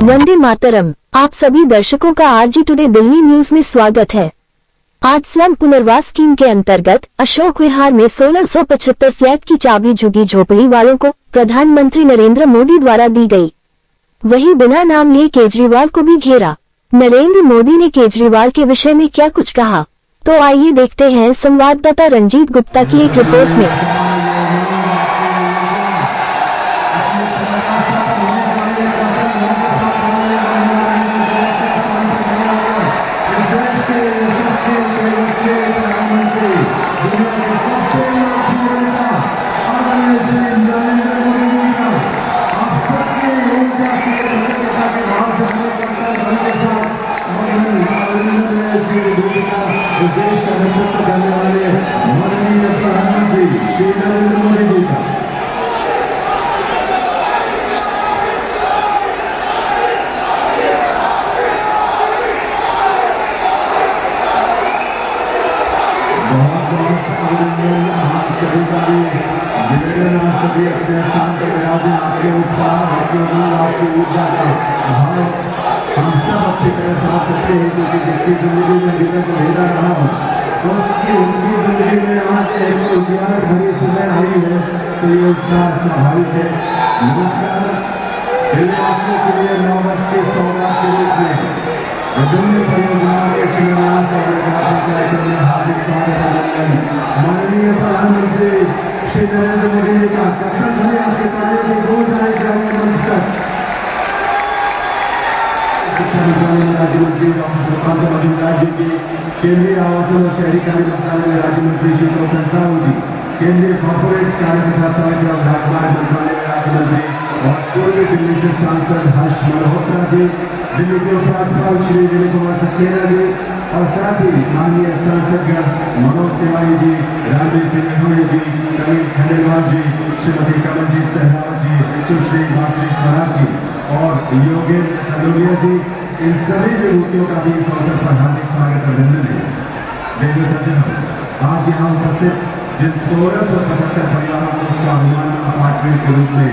वंदे मातरम। आप सभी दर्शकों का आरजी टुडे दिल्ली न्यूज में स्वागत है। आज स्लम पुनर्वास स्कीम के अंतर्गत अशोक विहार में 1675 फ्लैट की चाबी झुग्गी झोपड़ी वालों को प्रधानमंत्री नरेंद्र मोदी द्वारा दी गई। वहीं बिना नाम लिए केजरीवाल को भी घेरा। नरेंद्र मोदी ने केजरीवाल के विषय में क्या कुछ कहा, तो आइए देखते हैं संवाददाता रंजीत गुप्ता की एक रिपोर्ट में। इस देश का नेतृत्व करने वाले माननीय प्रधानमंत्री श्री नरेंद्र मोदी जी का बहुत बहुत अभिनंदन। आप सभी का भी निवेदन, आप सभी अपने स्थान पर बना दें। आपके उत्साह, आपके उमंग, आपकी ऊर्जा का भाव हम सब अच्छी तरह समझ सकते हैं, क्योंकि जिसकी जिंदगी में अभी तक अंधेरा रहा हो तो उसकी उनकी जिंदगी में आज एक उजियार भरी सुबह आई है, तो ये उत्साह स्वाभाविक है। नमस्कार। दिल्लीवासियों के लिए नव वर्ष के सौगात के रूप में विभिन्न परियोजनाओं के शिलान्यास और उद्घाटन कार्यक्रम में हार्दिक स्वागत अभिनंदन। माननीय प्रधानमंत्री श्री नरेंद्र मोदी जी का कथन भले आपके तालियों की गूंज आनी चाहिए मंच तक। शिक्षा मंत्रालय राज्य मंत्री डॉक्टर सुकांत मजूमदार जी की, केंद्रीय आवासन और शहरी कार्य मंत्रालय राज्य मंत्री श्री गौतम साहू जी, केंद्रीय कॉर्पोरेट कार्य तथा सड़क और राजमार्ग मंत्रालय राज्य मंत्री और पूर्वी दिल्ली से सांसद हर्ष मल्होत्रा जी, दिल्ली के उपराज्यपाल श्री विनय कुमार सक्सेना जी और साथ ही माननीय सांसद मनोज तिवारी जी, रणबीर सिंह जी, नवीन खंडेलवाल जी, श्रीमती कमलजीत सहरावत जी, सुश्री माधुरी स्वराज जी और योगेंद्र चंदोलिया जी, इन सभी विभूतियों का भी इस अवसर पर हार्दिक स्वागत अभिनंदन है। देखिए सज्जनों, आज यहाँ उपस्थित जिन 1675 परिवारों को स्वाभिमान अपार्टमेंट के रूप में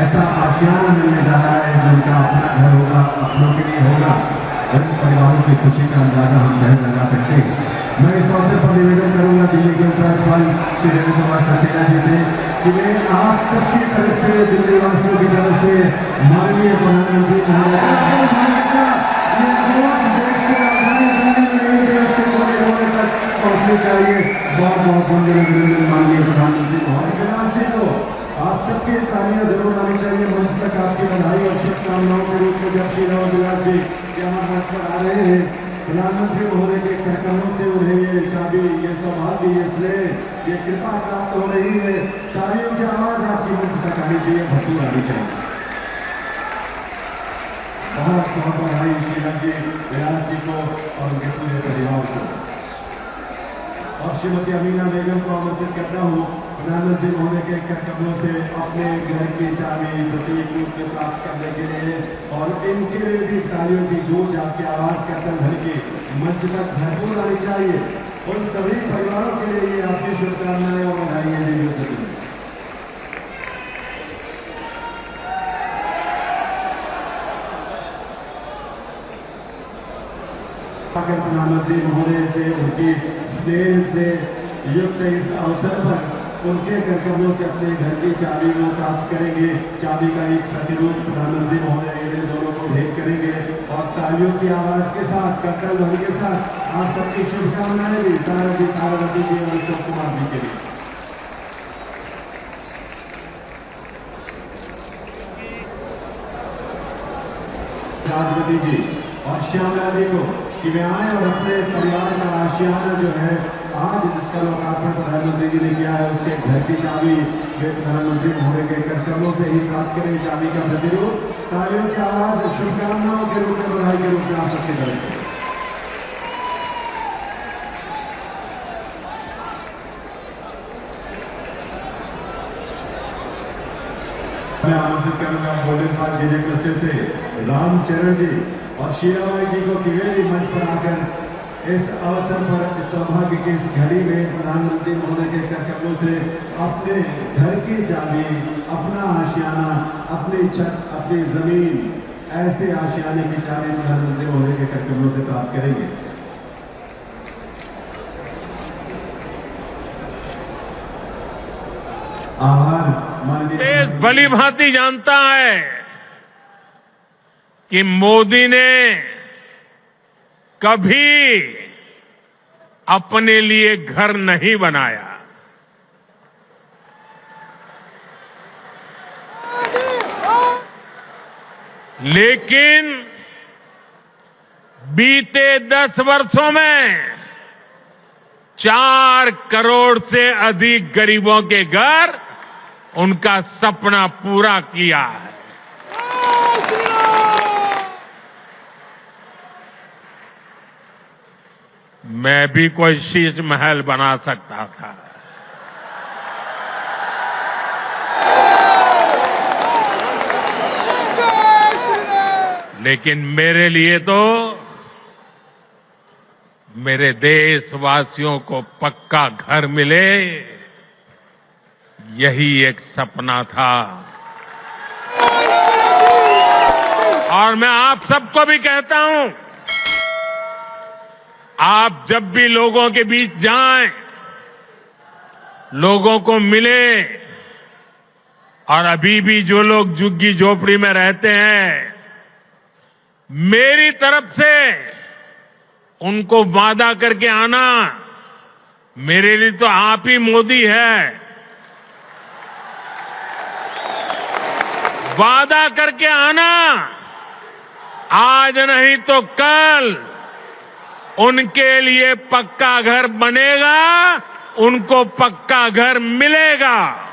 ऐसा आशियाना मिलने जा रहा है जिनका अपना घर होगा, अपनों के लिए होगा, उन परिवारों की खुशी का अंदाजा हम सहज लगा सकते हैं। मैं इस अवसर पर निवेदन करूंगा दिल्ली के उपराज्यपाल श्री विनय कुमार सक्सेना जी से कि वे आप सबकी तरफ से, दिल्ली वासियों की तरफ से माननीय प्रधानमंत्री पहुंचनी चाहिए। बहुत बहुत अभिनंदन माननीय प्रधानमंत्री महोदय को। आप सबकी तालियां जरूर आनी चाहिए मंच तक। आपकी बधाई और शुभकामनाओं के रूप में जब श्री राम विलास जी यहाँ मंच पर आ रहे हैं, प्रधानमंत्री महोदय के करकमों से उन्हें ये चाबी, ये सौभाग्य, ये स्नेह, ये कृपा प्राप्त हो रही है। तालियों की आवाज आपकी मंच तक आनी चाहिए, भरपूर आनी चाहिए। बहुत बहुत बधाई श्री राम जी विलास जी को और उनके पूरे परिवार को। और श्रीमती अमीना बेगम को आमंत्रित करता हूँ प्रधानमंत्री महोदय के करकमों से अपने घर की चाबी प्रतीक रूप में प्राप्त करने के लिए, और इनके लिए भी तालियों की गूंज, आपकी आवाज करतन भर के मंच तक भरपूर आनी चाहिए। उन सभी परिवारों के लिए आपकी शुभकामनाएं और बधाई दी हो सके। प्रधानमंत्री महोदय से उनकी स्नेह से युक्त इस अवसर पर उनके करकमों से अपने घर की चाबी को प्राप्त करेंगे। चाबी का एक प्रतिरूप प्रधानमंत्री महोदय इन्हें दोनों को भेंट करेंगे और तालियों की आवाज के साथ, करतल ध्वनि के साथ आप सबकी शुभकामनाएं भी तारावती जी और अशोक कुमार जी के लिए। राजवती जी और श्यामला जी को कि वे आए और अपने परिवार का आशियाना जो है आज जिसका लोकार्पण प्रधानमंत्री जी ने किया है, उसके घर की चाबी वे प्रधानमंत्री महोदय के करकमों से ही प्राप्त करें। चाबी का प्रतिरूप, तालियों की आवाज, शुभकामनाओं के रूप में, बधाई के रूप में आप सबकी तरफ से। मैं आमंत्रित करूंगा गोल्डन पार्क जेजे क्लस्टर से रामचरण जी और शीराबाई जी को कि वे मंच पर आकर इस अवसर पर, इस सौभाग्य की इस घड़ी में प्रधानमंत्री महोदय के करकमों से अपने घर की चाबी, अपना आशियाना, अपनी छत, अपनी जमीन ऐसे आशियाने की चाबी प्रधानमंत्री महोदय के कर्तव्यों से प्राप्त करेंगे। आभार माननीय देश भली भांति जानता है कि मोदी ने कभी अपने लिए घर नहीं बनाया। लेकिन बीते 10 वर्षों में 4 करोड़ से अधिक गरीबों के घर उनका सपना पूरा किया है। मैं भी कोई शीश महल बना सकता था, लेकिन मेरे लिए तो मेरे देशवासियों को पक्का घर मिले, यही एक सपना था। और मैं आप सबको भी कहता हूं, आप जब भी लोगों के बीच जाएं, लोगों को मिले, और अभी भी जो लोग झुग्गी झोपड़ी में रहते हैं, मेरी तरफ से उनको वादा करके आना, मेरे लिए तो आप ही मोदी है। वादा करके आना, आज नहीं तो कल उनके लिए पक्का घर बनेगा, उनको पक्का घर मिलेगा।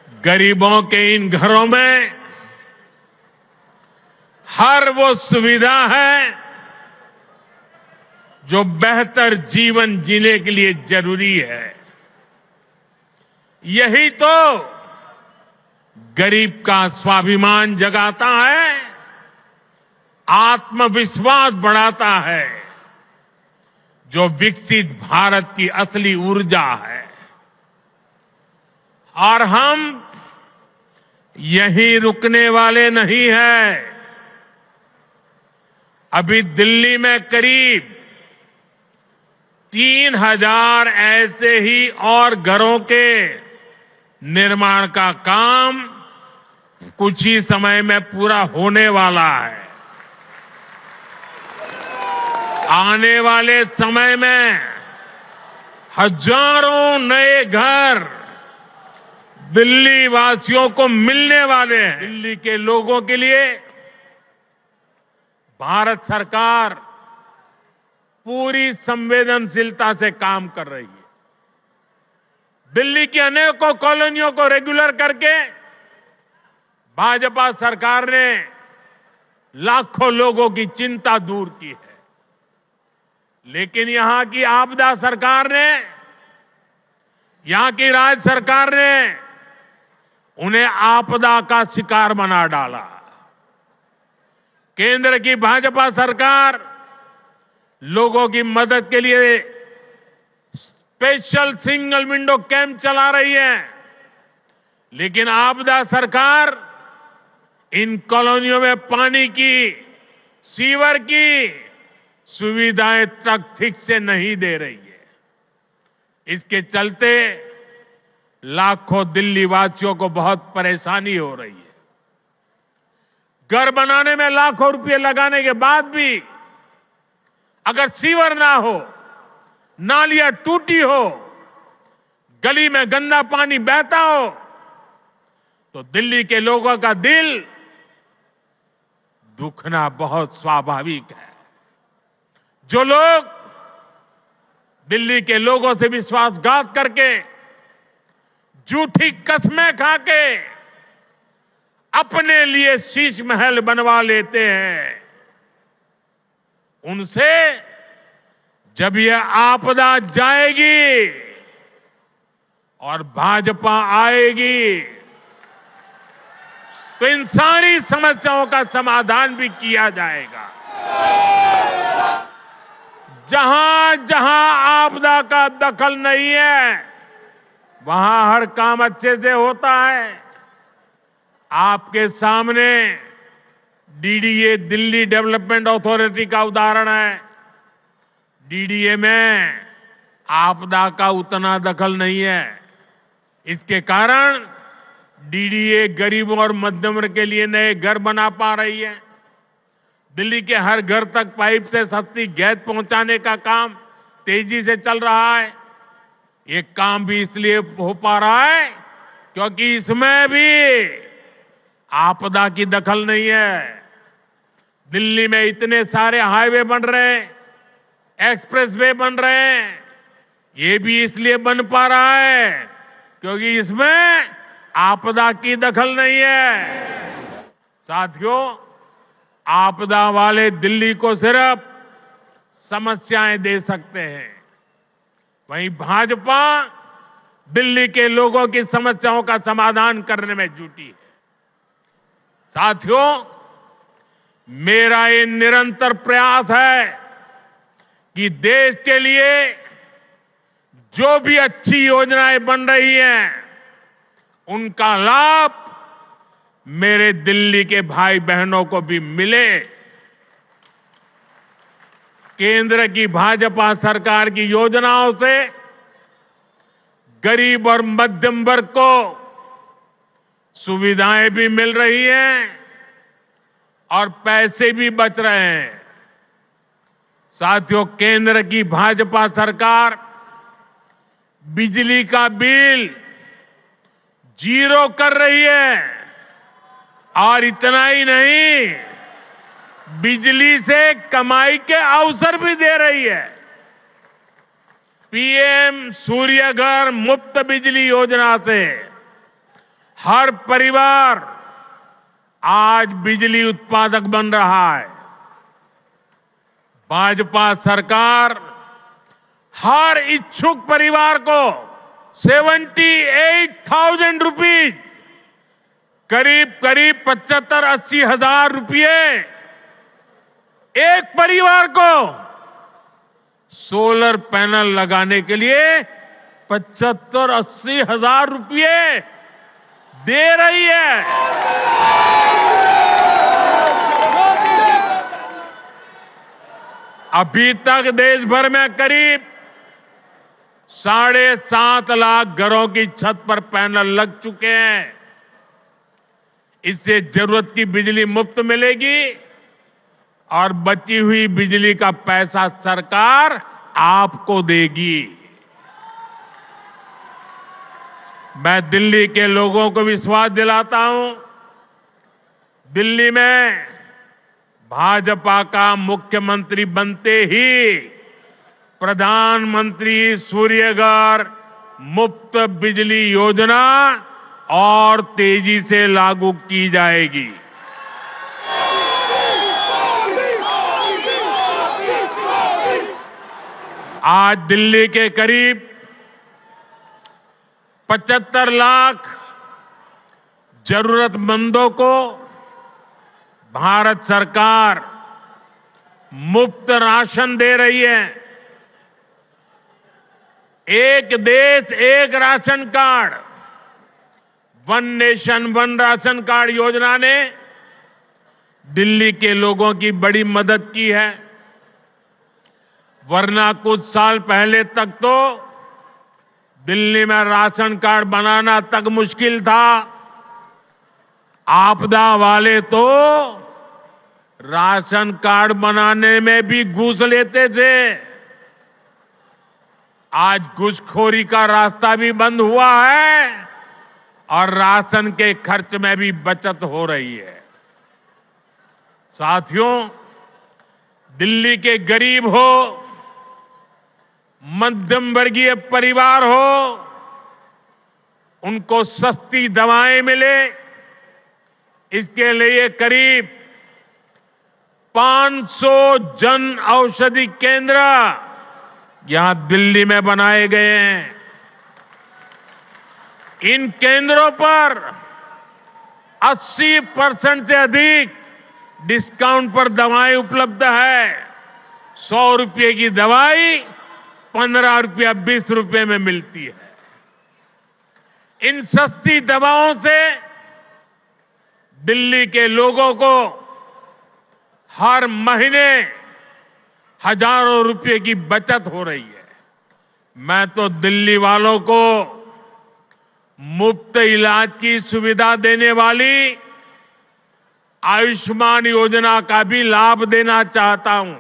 गरीबों के इन घरों में हर वो सुविधा है जो बेहतर जीवन जीने के लिए जरूरी है। यही तो गरीब का स्वाभिमान जगाता है, आत्मविश्वास बढ़ाता है, जो विकसित भारत की असली ऊर्जा है। और हम यहीं रुकने वाले नहीं हैं। अभी दिल्ली में करीब 3000 ऐसे ही और घरों के निर्माण का काम कुछ ही समय में पूरा होने वाला है। आने वाले समय में हजारों नए घर दिल्ली वासियों को मिलने वाले हैं। दिल्ली के लोगों के लिए भारत सरकार पूरी संवेदनशीलता से काम कर रही है। दिल्ली की अनेकों कॉलोनियों को रेगुलर करके भाजपा सरकार ने लाखों लोगों की चिंता दूर की है। लेकिन यहां की आपदा सरकार ने, यहां की राज्य सरकार ने उन्हें आपदा का शिकार बना डाला। केंद्र की भाजपा सरकार लोगों की मदद के लिए स्पेशल सिंगल विंडो कैंप चला रही है, लेकिन आपदा सरकार इन कॉलोनियों में पानी की, सीवर की सुविधाएं तक ठीक से नहीं दे रही है। इसके चलते लाखों दिल्ली वासियों को बहुत परेशानी हो रही है। घर बनाने में लाखों रुपए लगाने के बाद भी अगर सीवर ना हो, नालियां टूटी हो, गली में गंदा पानी बहता हो, तो दिल्ली के लोगों का दिल दुखना बहुत स्वाभाविक है। जो लोग दिल्ली के लोगों से विश्वासघात करके, झूठी कस्में खाके अपने लिए शीश महल बनवा लेते हैं, उनसे जब यह आपदा जाएगी और भाजपा आएगी तो इन सारी समस्याओं का समाधान भी किया जाएगा। जहां जहां आपदा का दखल नहीं है, वहां हर काम अच्छे से होता है। आपके सामने डीडीए दिल्ली डेवलपमेंट अथॉरिटी का उदाहरण है। डीडीए में आपदा का उतना दखल नहीं है। इसके कारण डीडीए गरीबों और मध्यम वर्ग के लिए नए घर बना पा रही है। दिल्ली के हर घर तक पाइप से सस्ती गैस पहुंचाने का काम तेजी से चल रहा है। ये काम भी इसलिए हो पा रहा है क्योंकि इसमें भी आपदा की दखल नहीं है। दिल्ली में इतने सारे हाईवे बन रहे हैं, एक्सप्रेसवे बन रहे हैं, ये भी इसलिए बन पा रहा है क्योंकि इसमें आपदा की दखल नहीं है। साथियों, आपदा वाले दिल्ली को सिर्फ समस्याएं दे सकते हैं, वहीं भाजपा दिल्ली के लोगों की समस्याओं का समाधान करने में जुटी है। साथियों, मेरा ये निरंतर प्रयास है कि देश के लिए जो भी अच्छी योजनाएं बन रही हैं, उनका लाभ मेरे दिल्ली के भाई बहनों को भी मिले। केंद्र की भाजपा सरकार की योजनाओं से गरीब और मध्यम वर्ग को सुविधाएं भी मिल रही हैं और पैसे भी बच रहे हैं। साथियों, केंद्र की भाजपा सरकार बिजली का बिल 0 कर रही है और इतना ही नहीं, बिजली से कमाई के अवसर भी दे रही है। पीएम सूर्य घर मुफ्त बिजली योजना से हर परिवार आज बिजली उत्पादक बन रहा है। भाजपा सरकार हर इच्छुक परिवार को 78,000 रुपीज, करीब 75-80 हजार रुपये एक परिवार को सोलर पैनल लगाने के लिए 75-80 हजार रुपये दे रही है। अभी तक देश भर में करीब 7.5 लाख घरों की छत पर पैनल लग चुके हैं। इससे जरूरत की बिजली मुफ्त मिलेगी और बची हुई बिजली का पैसा सरकार आपको देगी। मैं दिल्ली के लोगों को विश्वास दिलाता हूं, दिल्ली में भाजपा का मुख्यमंत्री बनते ही प्रधानमंत्री सूर्यघर मुफ्त बिजली योजना और तेजी से लागू की जाएगी। आज दिल्ली के करीब 75 लाख जरूरतमंदों को भारत सरकार मुफ्त राशन दे रही है। एक देश एक ration card, one nation one ration card योजना ने दिल्ली के लोगों की बड़ी मदद की है। वरना कुछ साल पहले तक तो दिल्ली में राशन कार्ड बनाना तक मुश्किल था। आपदा वाले तो राशन कार्ड बनाने में भी घूस लेते थे। आज घूसखोरी का रास्ता भी बंद हुआ है और राशन के खर्च में भी बचत हो रही है। साथियों, दिल्ली के गरीब हो, मध्यम वर्गीय परिवार हो, उनको सस्ती दवाएं मिले, इसके लिए करीब 500 जन औषधि केंद्र यहां दिल्ली में बनाए गए हैं। इन केंद्रों पर 80% से अधिक डिस्काउंट पर दवाएं उपलब्ध है। 100 रुपये की दवाई 15 रुपया 20 रुपये में मिलती है। इन सस्ती दवाओं से दिल्ली के लोगों को हर महीने हजारों रुपए की बचत हो रही है। मैं तो दिल्ली वालों को मुफ्त इलाज की सुविधा देने वाली आयुष्मान योजना का भी लाभ देना चाहता हूं,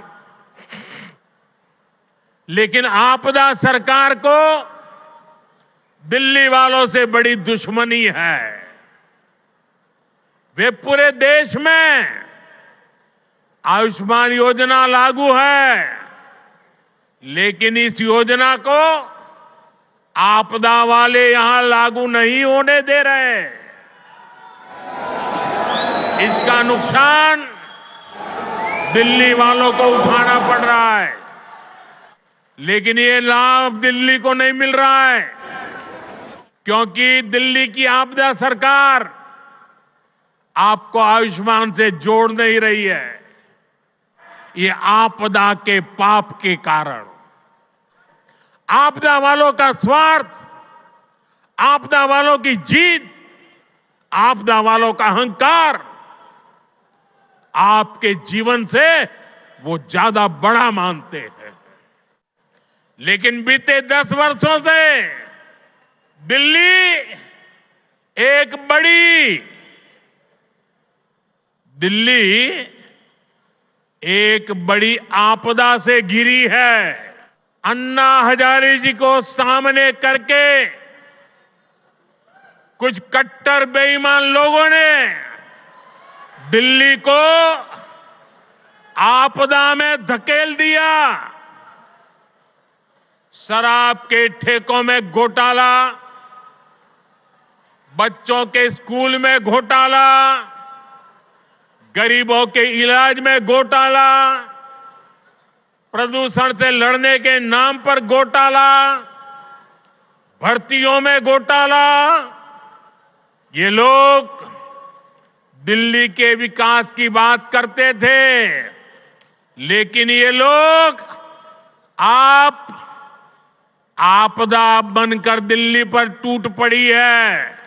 लेकिन आपदा सरकार को दिल्ली वालों से बड़ी दुश्मनी है। वे पूरे देश में आयुष्मान योजना लागू है, लेकिन इस योजना को आपदा वाले यहां लागू नहीं होने दे रहे। इसका नुकसान दिल्ली वालों को उठाना पड़ रहा है, लेकिन ये लाभ दिल्ली को नहीं मिल रहा है, क्योंकि दिल्ली की आपदा सरकार आपको आयुष्मान से जोड़ नहीं रही है। ये आपदा के पाप के कारण आपदा वालों का स्वार्थ, आपदा वालों की जीत, आपदा वालों का अहंकार आपके जीवन से वो ज्यादा बड़ा मानते हैं। लेकिन बीते 10 वर्षों से दिल्ली एक बड़ी आपदा से घिरी है। अन्ना हजारे जी को सामने करके कुछ कट्टर बेईमान लोगों ने दिल्ली को आपदा में धकेल दिया। शराब के ठेकों में घोटाला, बच्चों के स्कूल में घोटाला, गरीबों के इलाज में घोटाला, प्रदूषण से लड़ने के नाम पर घोटाला, भर्तियों में घोटाला। ये लोग दिल्ली के विकास की बात करते थे, लेकिन ये लोग आपदा बनकर दिल्ली पर टूट पड़ी है।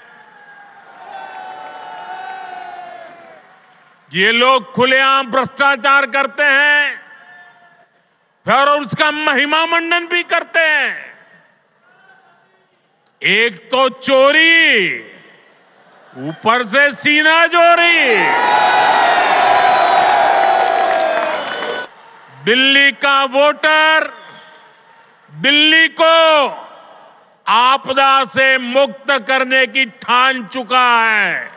ये लोग खुलेआम भ्रष्टाचार करते हैं, फिर उसका महिमा मंडन भी करते हैं। एक तो चोरी, ऊपर से सीना जोरी। दिल्ली का वोटर दिल्ली को आपदा से मुक्त करने की ठान चुका है।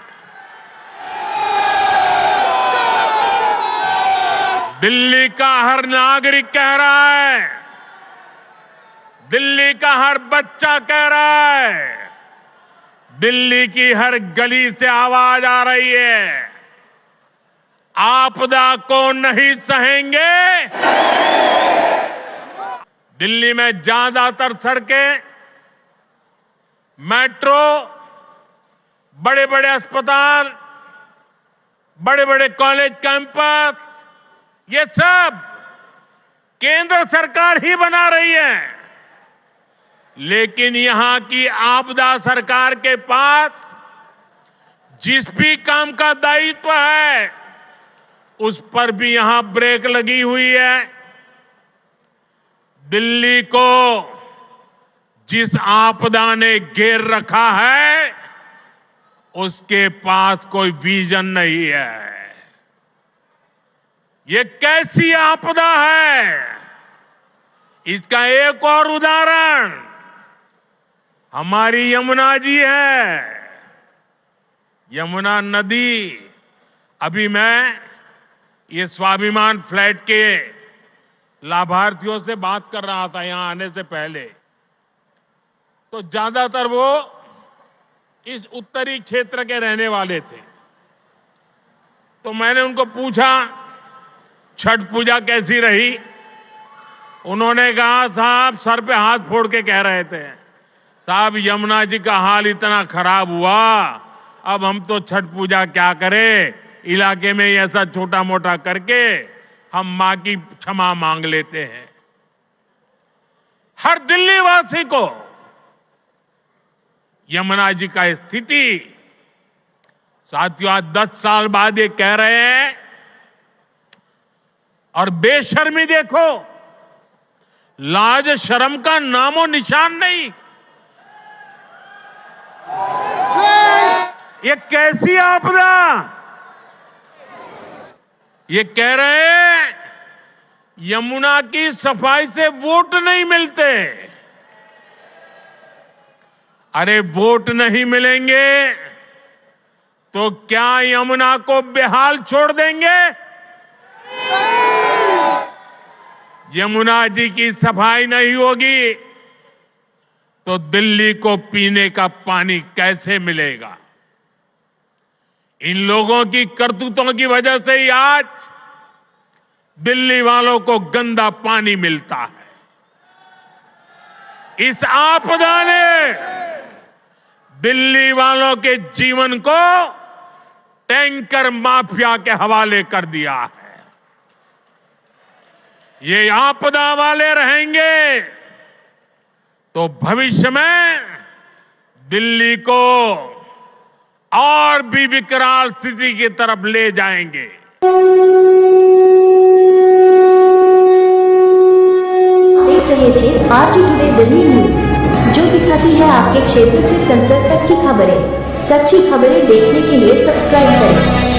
दिल्ली का हर नागरिक कह रहा है, दिल्ली का हर बच्चा कह रहा है, दिल्ली की हर गली से आवाज आ रही है, आपदा को नहीं सहेंगे। दिल्ली में ज्यादातर सड़कें, मेट्रो, बड़े बड़े अस्पताल, बड़े बड़े कॉलेज कैंपस, ये सब केंद्र सरकार ही बना रही है। लेकिन यहां की आपदा सरकार के पास जिस भी काम का दायित्व है, उस पर भी यहां ब्रेक लगी हुई है। दिल्ली को जिस आपदा ने घेर रखा है, उसके पास कोई विजन नहीं है। ये कैसी आपदा है? इसका एक और उदाहरण हमारी यमुना जी है। यमुना नदी, अभी मैं ये स्वाभिमान फ्लैट के लाभार्थियों से बात कर रहा था यहां आने से पहले, तो ज्यादातर वो इस उत्तरी क्षेत्र के रहने वाले थे। तो मैंने उनको पूछा छठ पूजा कैसी रही। उन्होंने कहा साहब, सर पे हाथ फोड़ के कह रहे थे, साहब यमुना जी का हाल इतना खराब हुआ, अब हम तो छठ पूजा क्या करें, इलाके में ऐसा छोटा मोटा करके हम मां की क्षमा मांग लेते हैं। हर दिल्ली वासी को यमुना जी का स्थिति, साथियों, आज 10 साल बाद ये कह रहे हैं और बेशर्मी देखो, लाज शर्म का नामो निशान नहीं। ये कैसी आपदा? ये कह रहे हैं यमुना की सफाई से वोट नहीं मिलते। अरे वोट नहीं मिलेंगे तो क्या यमुना को बेहाल छोड़ देंगे? यमुना जी की सफाई नहीं होगी तो दिल्ली को पीने का पानी कैसे मिलेगा? इन लोगों की करतूतों की वजह से ही आज दिल्ली वालों को गंदा पानी मिलता है। इस आपदा ने दिल्ली वालों के जीवन को टैंकर माफिया के हवाले कर दिया है। ये आपदा वाले रहेंगे तो भविष्य में दिल्ली को और भी विकराल स्थिति की तरफ ले जाएंगे। देख रहे थे आरजी टुडे दिल्ली न्यूज, जो दिखाती है आपके क्षेत्र से संसद तक की खबरें। सच्ची खबरें देखने के लिए सब्सक्राइब करें।